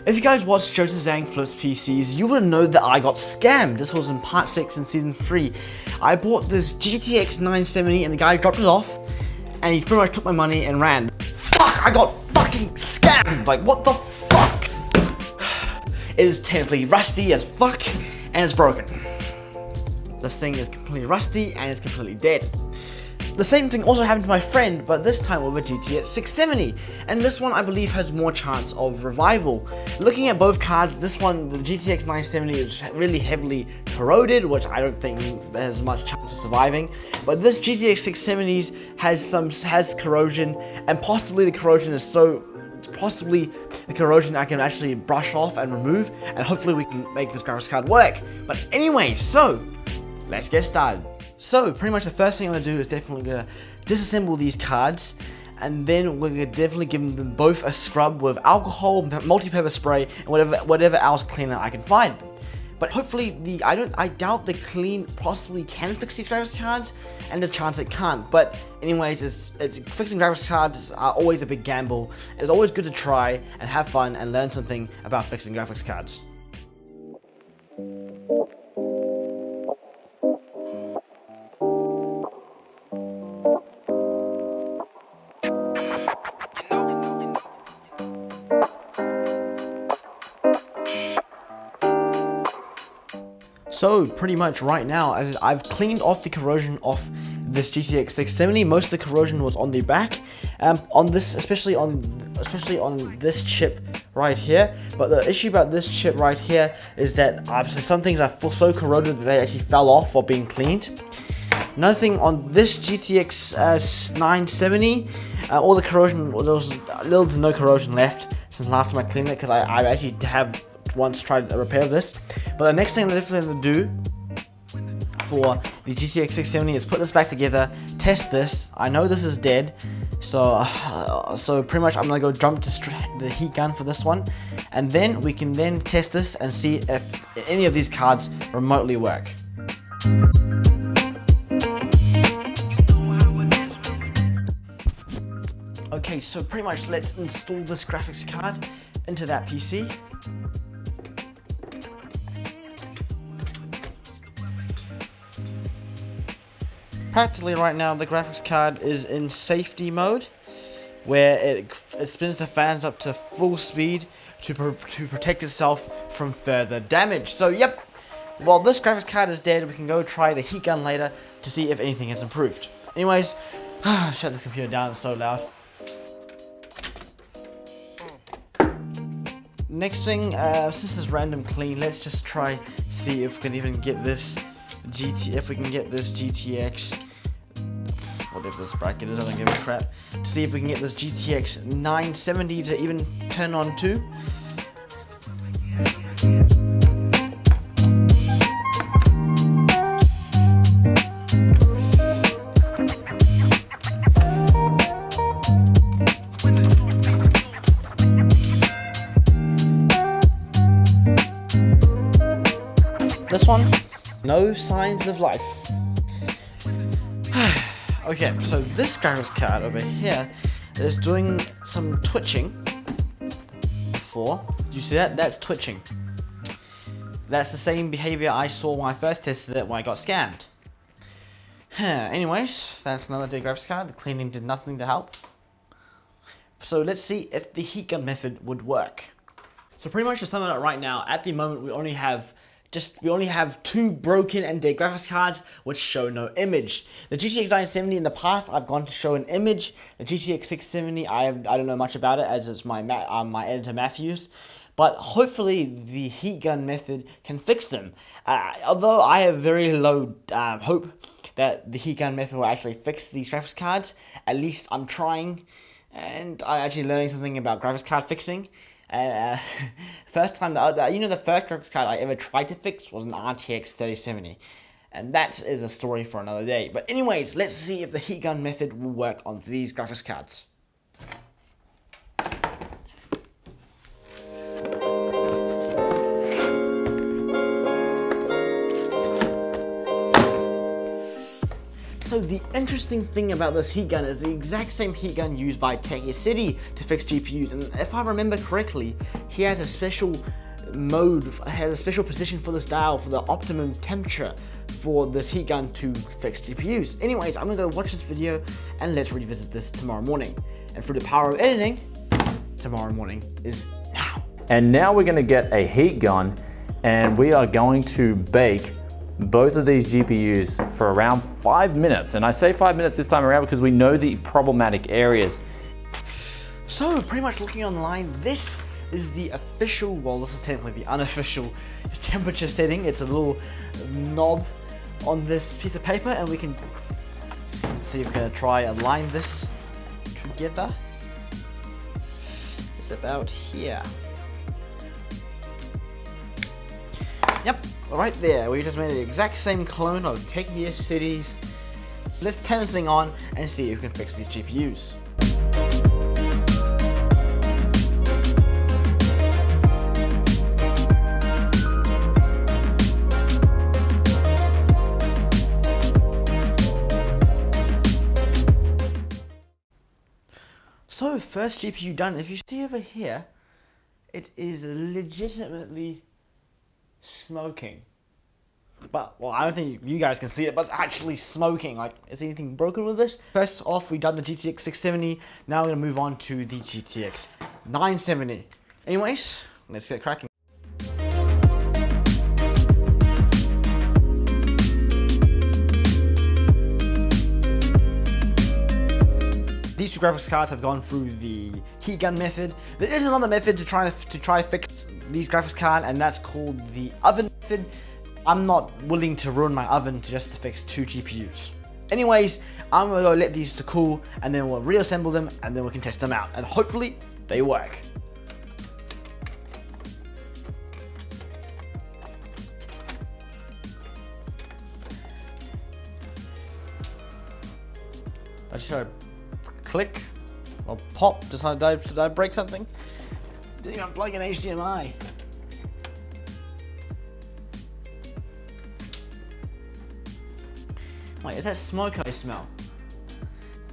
If you guys watched Joseph Zhang Flips PCs, you would know that I got scammed. This was in part 6 in season 3. I bought this GTX 970 and the guy dropped it off and he pretty much took my money and ran. Fuck, I got fucking scammed! Like, what the fuck? It is technically rusty as fuck and it's broken. This thing is completely rusty and it's completely dead. The same thing also happened to my friend, but this time with a GTX 670, and this one I believe has more chance of revival. Looking at both cards, this one, the GTX 970, is really heavily corroded, which I don't think has much chance of surviving. But this GTX 670 has corrosion, and possibly the corrosion I can actually brush off and remove, and hopefully we can make this graphics card work. But anyway, so let's get started. So pretty much the first thing I'm gonna do is definitely gonna disassemble these cards, and then we're gonna definitely give them both a scrub with alcohol, multi-purpose spray, and whatever else cleaner I can find. But hopefully I doubt the clean possibly can fix these graphics cards, and the chance it can't. But anyways, fixing graphics cards are always a big gamble. It's always good to try and have fun and learn something about fixing graphics cards. So pretty much right now, as I've cleaned off the corrosion off this GTX 670, most of the corrosion was on the back, on this, especially on this chip right here. But the issue about this chip right here is that some things are so corroded that they actually fell off while being cleaned. Another thing on this GTX 970, all the corrosion, there was little to no corrosion left since last time I cleaned it, because I actually have once tried a repair of this. But the next thing I definitely have to do for the GTX 670 is put this back together, test this. I know this is dead, so pretty much I'm gonna go jump to the heat gun for this one, and then we can then test this and see if any of these cards remotely work. Okay, so pretty much let's install this graphics card into that PC. Practically right now the graphics card is in safety mode, where it spins the fans up to full speed to protect itself from further damage. So yep, while this graphics card is dead, we can go try the heat gun later to see if anything has improved. Anyways, shut this computer down, it's so loud. Next thing, since it's random clean, let's just try see if we can even get this GTX, whatever this bracket is, I don't give a crap, to see if we can get this GTX 970 to even turn on too. This one, no signs of life. Okay, so this graphics card over here is doing some twitching. You see that? That's twitching. That's the same behavior I saw when I first tested it when I got scammed. Anyways, that's another dead graphics card. The cleaning did nothing to help. So let's see if the heat gun method would work. So pretty much to sum it up right now, at the moment we only have 2 broken and dead graphics cards which show no image. The GTX 970 in the past I've gone to show an image. The GTX 670 I don't know much about it, as it's my editor Matthews. But hopefully the heat gun method can fix them. Although I have very low hope that the heat gun method will actually fix these graphics cards, at least I'm trying, and I'm actually learning something about graphics card fixing. First time, the first graphics card I ever tried to fix was an RTX 3070, and that is a story for another day. But anyways, let's see if the heat gun method will work on these graphics cards. So the interesting thing about this heat gun is the exact same heat gun used by Techie City to fix GPUs, and if I remember correctly, he has a special mode, has a special position for this dial for the optimum temperature for this heat gun to fix GPUs. Anyways, I'm gonna go watch this video and let's revisit this tomorrow morning. And through the power of editing, tomorrow morning is now. And now we're gonna get a heat gun and we are going to bake both of these GPUs for around 5 minutes. And I say 5 minutes this time around because we know the problematic areas. So pretty much looking online, this is the official, well, this is technically the unofficial temperature setting. It's a little knob on this piece of paper, and we can see if we're gonna try align this together. It's about here. Yep, right there. We just made the exact same clone of taking the cities. Let's turn this thing on and see if we can fix these GPUs. So first GPU done. If you see over here, it is legitimately smoking. But, well, I don't think you guys can see it, but it's actually smoking. Like, is anything broken with this? First off, we've done the GTX 670. Now we're gonna move on to the GTX 970. Anyways, let's get cracking. These two graphics cards have gone through the heat gun method. There is another method to try fix these graphics card, and that's called the oven method. I'm not willing to ruin my oven just to fix 2 GPUs. Anyways, I'm gonna go let these to cool, and then we'll reassemble them, and then we can test them out, and hopefully they work. I just heard click or pop. Did I break something? Didn't even plug in HDMI. Wait, is that smoke I smell?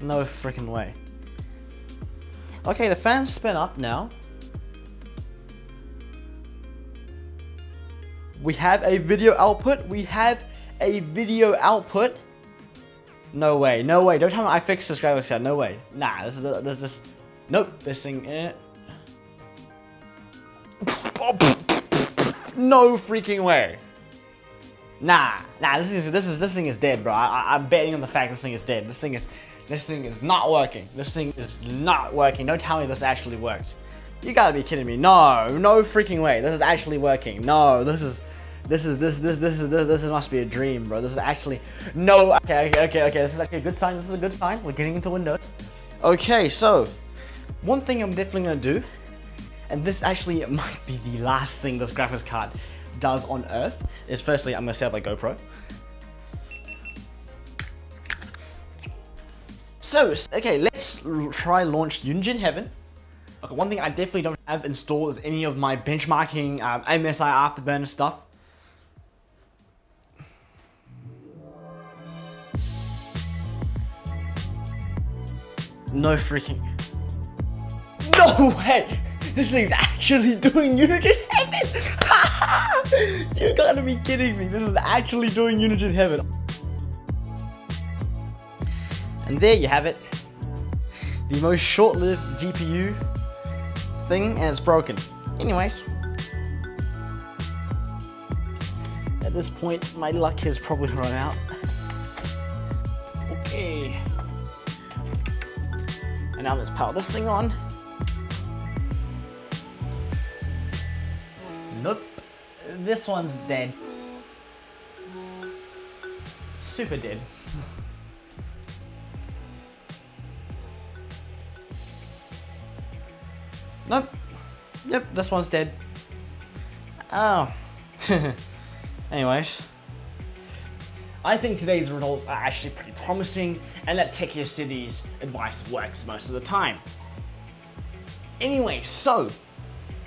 No freaking way. Okay, the fan's spin up now. We have a video output. No way, no way. Don't tell me I fixed this graphics card. No way. Nah, this. Nope, this thing. No freaking way. Nah, this thing is dead, bro. I'm betting on the fact this thing is dead. This thing is not working. This thing is not working. Don't tell me this actually worked. You gotta be kidding me. No freaking way. This is actually working. No, this must be a dream, bro. This is actually no. Okay. This is actually a good sign. This is a good sign. We're getting into Windows. Okay, so one thing I'm definitely gonna do, and this actually might be the last thing this graphics card does on Earth, is firstly I'm gonna set up a GoPro. So okay, let's try launch Unigine Heaven. Okay, one thing I definitely don't have installed is any of my benchmarking MSI Afterburner stuff. No freaking. No way! This thing's actually doing Unigine Heaven! You gotta be kidding me. This is actually doing Unigine Heaven. And there you have it. The most short-lived GPU thing, and it's broken. Anyways. At this point, my luck has probably run out. Okay. And now let's power this thing on. Nope. This one's dead. Super dead. Nope. Yep, this one's dead. Oh. Anyways. I think today's results are actually pretty promising, and that Techier City's advice works most of the time. Anyway, so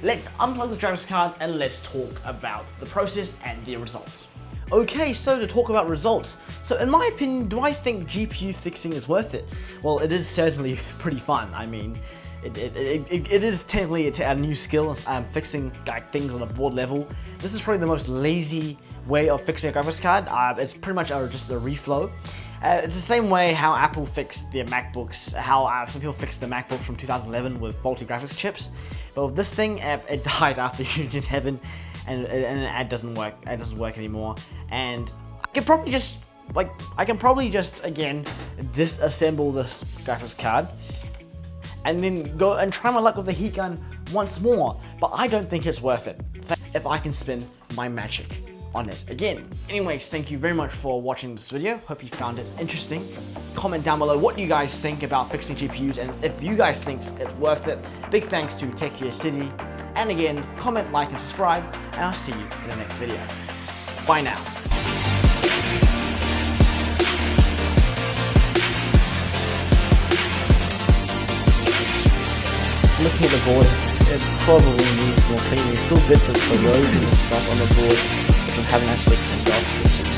let's unplug this graphics card and let's talk about the process and the results. Okay, so to talk about results. So in my opinion, do I think GPU fixing is worth it? Well, it is certainly pretty fun. I mean, it is technically a new skill, fixing like things on a board level. This is probably the most lazy way of fixing a graphics card. It's pretty much just a reflow. It's the same way how Apple fixed their MacBooks, how some people fixed the MacBook from 2011 with faulty graphics chips. But with this thing, it died after Union Heaven, and it doesn't work. It doesn't work anymore. And I can probably just again disassemble this graphics card, and then go and try my luck with the heat gun once more. But I don't think it's worth it if I can spin my magic on it again. Anyways, thank you very much for watching this video. Hope you found it interesting. Comment down below what you guys think about fixing GPUs, and if you guys think it's worth it. Big thanks to Techier City. And again, comment, like, and subscribe, and I'll see you in the next video. Bye now. Looking at the board, it probably needs more cleaning. There's still bits of corrosion and stuff on the board, which I haven't actually cleaned off.